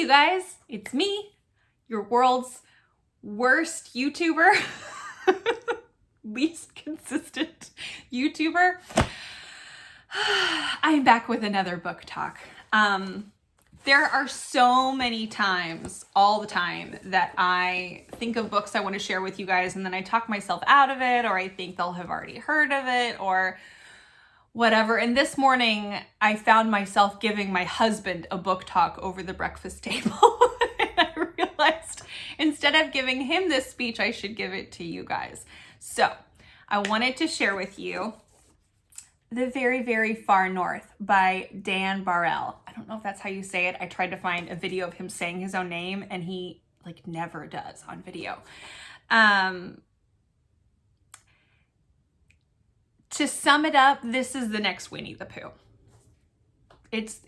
you guys, it's me, your world's worst YouTuber, least consistent YouTuber. I'm back with another book talk. There are so many times, all the time, that I think of books I want to share with you guys, and then I talk myself out of it, or I think they'll have already heard of it, or whatever. And this morning, I found myself giving my husband a book talk over the breakfast table. And I realized instead of giving him this speech, I should give it to you guys. So I wanted to share with you The Very, Very Far North by Dan Barel. I don't know if that's how you say it. I tried to find a video of him saying his own name, and he never does on video. To sum it up, this is the next Winnie the Pooh. It's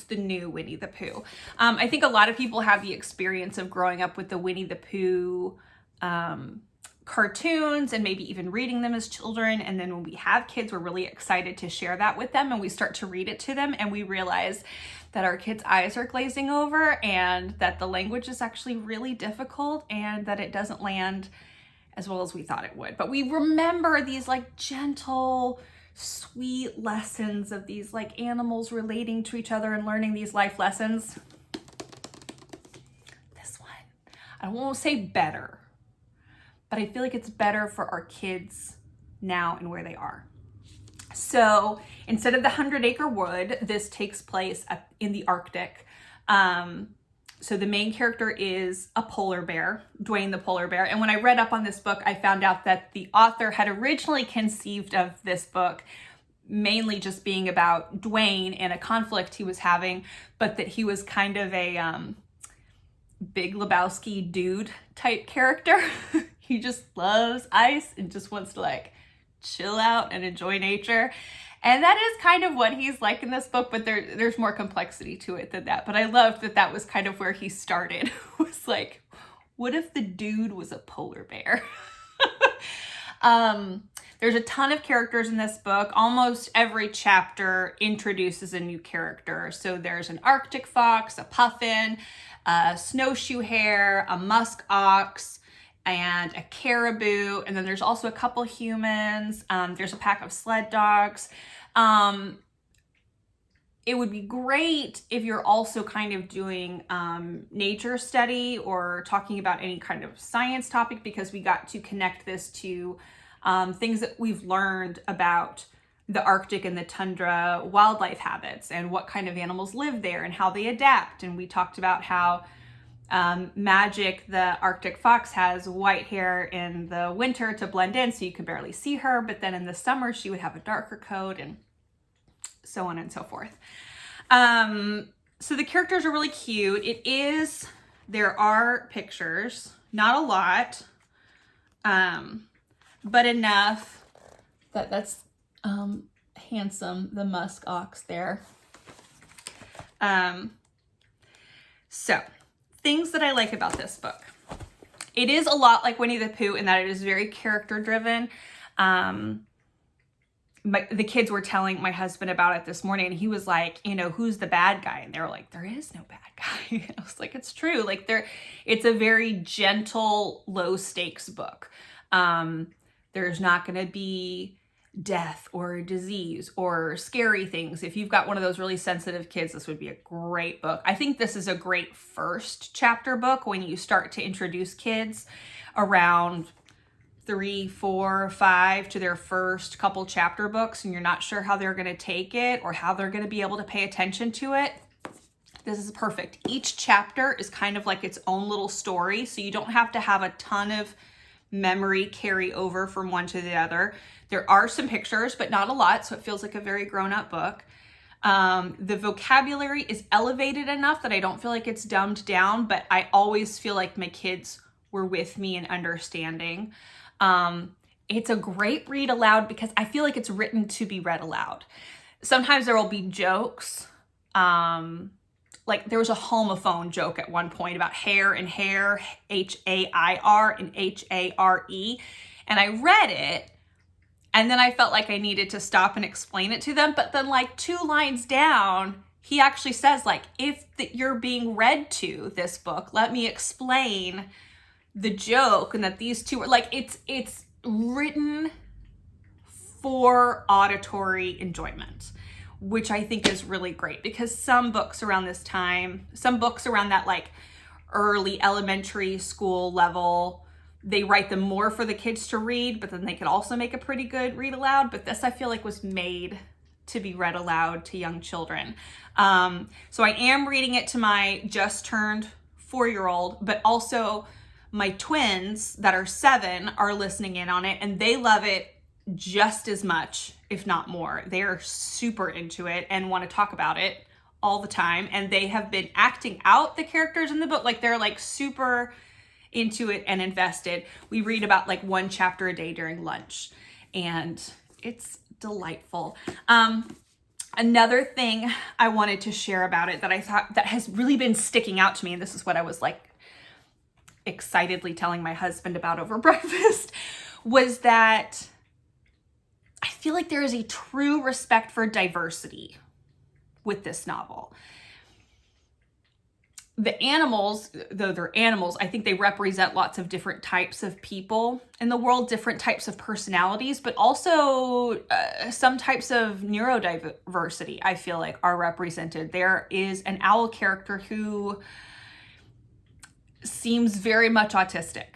the new Winnie the Pooh. I think a lot of people have the experience of growing up with the Winnie the Pooh cartoons and maybe even reading them as children. And then when we have kids, we're really excited to share that with them, and we start to read it to them, and we realize that our kids' eyes are glazing over and that the language is actually really difficult and that it doesn't land as well as we thought it would. But we remember these gentle, sweet lessons of these animals relating to each other and learning these life lessons. This one, I won't say better, but I feel like it's better for our kids now and where they are. So instead of the 100-Acre Wood, this takes place in the Arctic. So the main character is a polar bear, Dwayne the polar bear. And when I read up on this book, I found out that the author had originally conceived of this book mainly just being about Dwayne and a conflict he was having, but that he was kind of a Big Lebowski dude type character. He just loves ice and just wants to chill out and enjoy nature. And that is kind of what he's like in this book, but there's more complexity to it than that. But I loved that was kind of where he started. Was what if the dude was a polar bear? There's a ton of characters in this book. Almost every chapter introduces a new character. So there's an Arctic fox, a puffin, a snowshoe hare, a musk ox, and a caribou. And then there's also a couple humans. There's a pack of sled dogs. It would be great if you're also kind of doing nature study or talking about any kind of science topic, because we got to connect this to things that we've learned about the Arctic and the tundra wildlife habits and what kind of animals live there and how they adapt. And we talked about how Magic, the Arctic fox, has white hair in the winter to blend in so you could barely see her, but then in the summer she would have a darker coat, and so on and so forth. So the characters are really cute. There are pictures, not a lot, but enough that's handsome, the musk ox there. So things that I like about this book. It is a lot like Winnie the Pooh in that it is very character driven. The kids were telling my husband about it this morning, and he was like, who's the bad guy? And they were like, there is no bad guy. I was like, it's true. It's a very gentle, low stakes book. There's not going to be death or disease or scary things. If you've got one of those really sensitive kids, this would be a great book. I think this is a great first chapter book when you start to introduce kids around 3, 4, 5 to their first couple chapter books, and you're not sure how they're going to take it or how they're going to be able to pay attention to it. This is perfect. Each chapter is kind of like its own little story, so you don't have to have a ton of memory carry over from one to the other. There are some pictures, but not a lot, so it feels like a very grown-up book. The vocabulary is elevated enough that I don't feel like it's dumbed down, but I always feel like my kids were with me in understanding. It's a great read aloud because I feel like it's written to be read aloud. Sometimes there will be jokes. There was a homophone joke at one point about hair and hair, H-A-I-R and H-A-R-E. And I read it, and then I felt like I needed to stop and explain it to them. But then 2 lines down, he actually says, like, if you're being read to this book, let me explain the joke, and that these two are like, it's written for auditory enjoyment, which I think is really great, because some books around this time, some books around that like early elementary school level, they write them more for the kids to read, but then they could also make a pretty good read aloud. But this, I feel like, was made to be read aloud to young children. So I am reading it to my just turned 4-year-old, but also my twins that are 7 are listening in on it, and they love it just as much, if not more. They are super into it and want to talk about it all the time. And they have been acting out the characters in the book. Like, they're like super into it and invested. We read about like 1 chapter a day during lunch, and it's delightful. Another thing I wanted to share about it that I thought that has really been sticking out to me, and this is what I was like excitedly telling my husband about over breakfast, was that I feel like there is a true respect for diversity with this novel. The animals, though they're animals, I think they represent lots of different types of people in the world, different types of personalities, but also some types of neurodiversity, I feel like, are represented. There is an owl character who seems very much autistic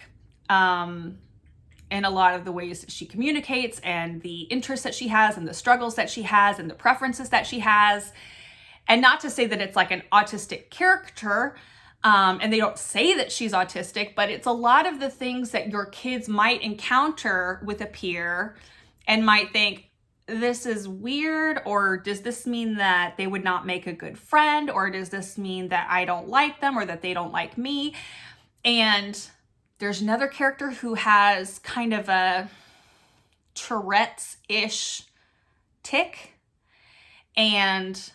in a lot of the ways that she communicates, and the interests that she has, and the struggles that she has, and the preferences that she has. And not to say that it's like an autistic character, and they don't say that she's autistic, but it's a lot of the things that your kids might encounter with a peer and might think, this is weird, or does this mean that they would not make a good friend, or does this mean that I don't like them, or that they don't like me? And there's another character who has kind of a Tourette's-ish tic, and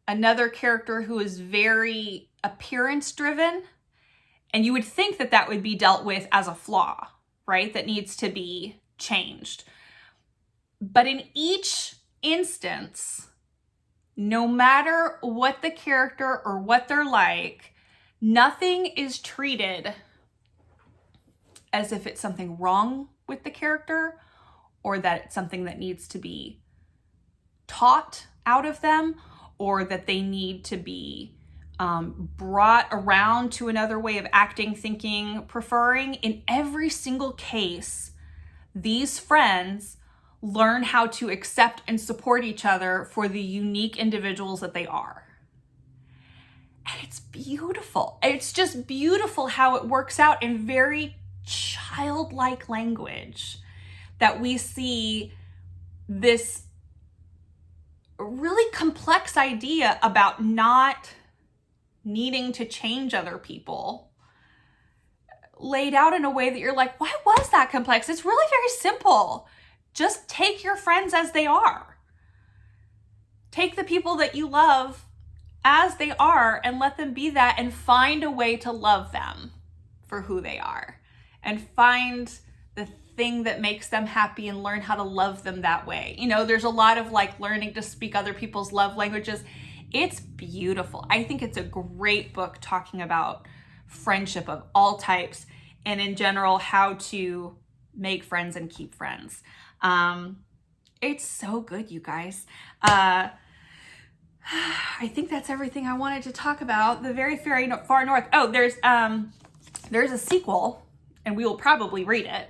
another character who is very appearance driven. And you would think that that would be dealt with as a flaw, right? That needs to be changed. But in each instance, no matter what the character or what they're like, nothing is treated as if it's something wrong with the character, or that it's something that needs to be taught out of them, or that they need to be brought around to another way of acting, thinking, preferring. In every single case, these friends learn how to accept and support each other for the unique individuals that they are. And it's beautiful. It's just beautiful how it works out in very childlike language, that we see this really complex idea about not needing to change other people laid out in a way that you're like, why was that complex? It's really very simple. Just take your friends as they are. Take the people that you love as they are and let them be that, and find a way to love them for who they are, and find the thing that makes them happy and learn how to love them that way. You know, there's a lot of like learning to speak other people's love languages. It's beautiful. I think it's a great book talking about friendship of all types, and in general, how to make friends and keep friends. It's so good, you guys. I think that's everything I wanted to talk about. The Very Far North. Oh, there's a sequel, and we will probably read it,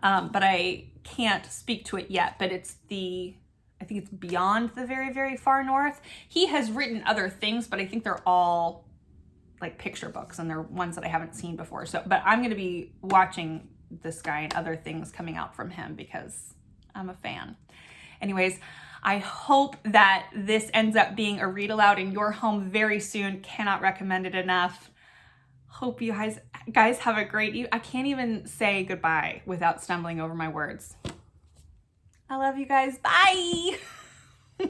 but I can't speak to it yet. But it's I think it's Beyond the Very, Very Far North. He has written other things, but I think they're all like picture books, and they're ones that I haven't seen before. So, but I'm going to be watching this guy and other things coming out from him because I'm a fan. Anyways, I hope that this ends up being a read aloud in your home very soon. Cannot recommend it enough. Hope you guys have a great, I can't even say goodbye without stumbling over my words. I love you guys. Bye.